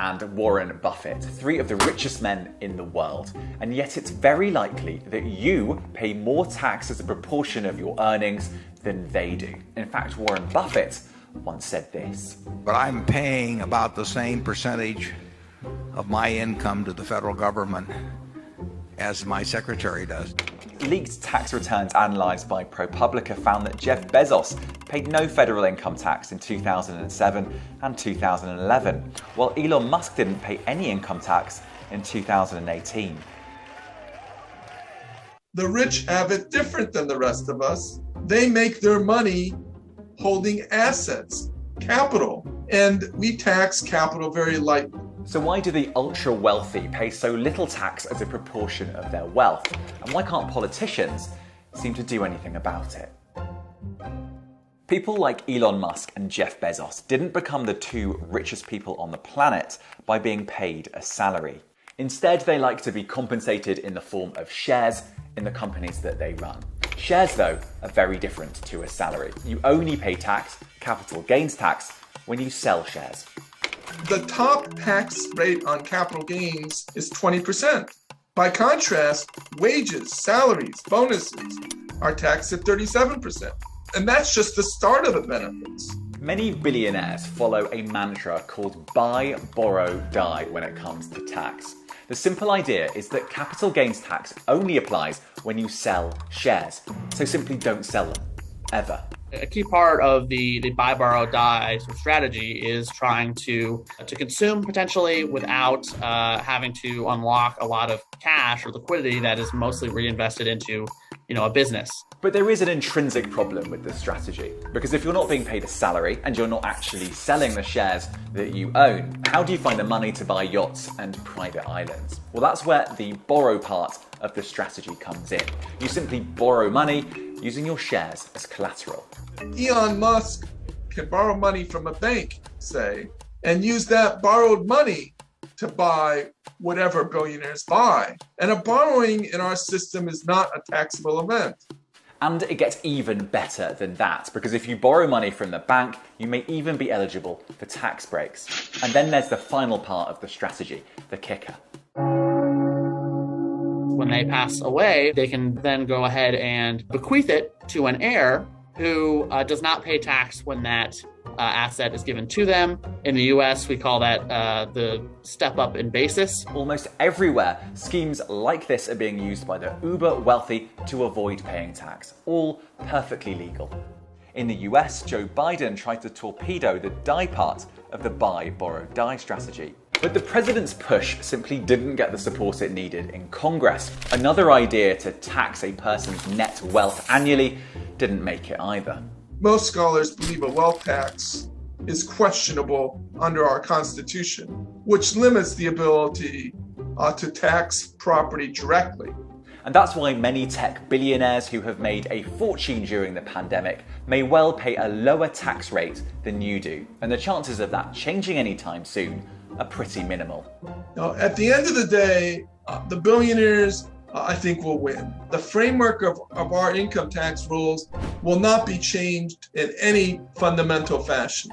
and Warren Buffett, three of the richest men in the world. And yet it's very likely that you pay more tax as a proportion of your earnings than they do. In fact, Warren Buffett once said this. But I'm paying about the same percentage of my income to the federal government as my secretary does. Leaked tax returns analysed by ProPublica found that Jeff Bezos paid no federal income tax in 2007 and 2011, while Elon Musk didn't pay any income tax in 2018. The rich have it different than the rest of us. They make their money holding assets, capital, and we tax capital very lightly. So why do the ultra-wealthy pay so little tax as a proportion of their wealth? And why can't politicians seem to do anything about it? People like Elon Musk and Jeff Bezos didn't become the two richest people on the planet by being paid a salary. Instead, they like to be compensated in the form of shares in the companies that they run. Shares, though, are very different to a salary. You only pay tax, capital gains tax, when you sell shares. The top tax rate on capital gains is 20%. By contrast, wages, salaries, bonuses are taxed at 37%. And that's just the start of the benefits. Many billionaires follow a mantra called buy, borrow, die when it comes to tax. The simple idea is that capital gains tax only applies when you sell shares. So simply don't sell them, ever. A key part of the buy, borrow, die sort of strategy is trying to consume potentially without having to unlock a lot of cash or liquidity that is mostly reinvested into a business. But there is an intrinsic problem with this strategy, because if you're not being paid a salary and you're not actually selling the shares that you own, how do you find the money to buy yachts and private islands? Well, that's where the borrow part of the strategy comes in. You simply borrow money using your shares as collateral. Elon Musk can borrow money from a bank, say, and use that borrowed money to buy whatever billionaires buy. And a borrowing in our system is not a taxable event. And it gets even better than that, because if you borrow money from the bank, you may even be eligible for tax breaks. And then there's the final part of the strategy, the kicker. When they pass away, they can then go ahead and bequeath it to an heir who does not pay tax when that asset is given to them. In the US, we call that the step up in basis. Almost everywhere, schemes like this are being used by the uber wealthy to avoid paying tax, all perfectly legal. In the US, Joe Biden tried to torpedo the die part of the buy, borrow, die strategy. But the president's push simply didn't get the support it needed in Congress. Another idea to tax a person's net wealth annually didn't make it either. Most scholars believe a wealth tax is questionable under our Constitution, which limits the ability to tax property directly. And that's why many tech billionaires who have made a fortune during the pandemic may well pay a lower tax rate than you do. And the chances of that changing anytime soon are pretty minimal. Now, at the end of the day, the billionaires, I think, will win. The framework of our income tax rules will not be changed in any fundamental fashion.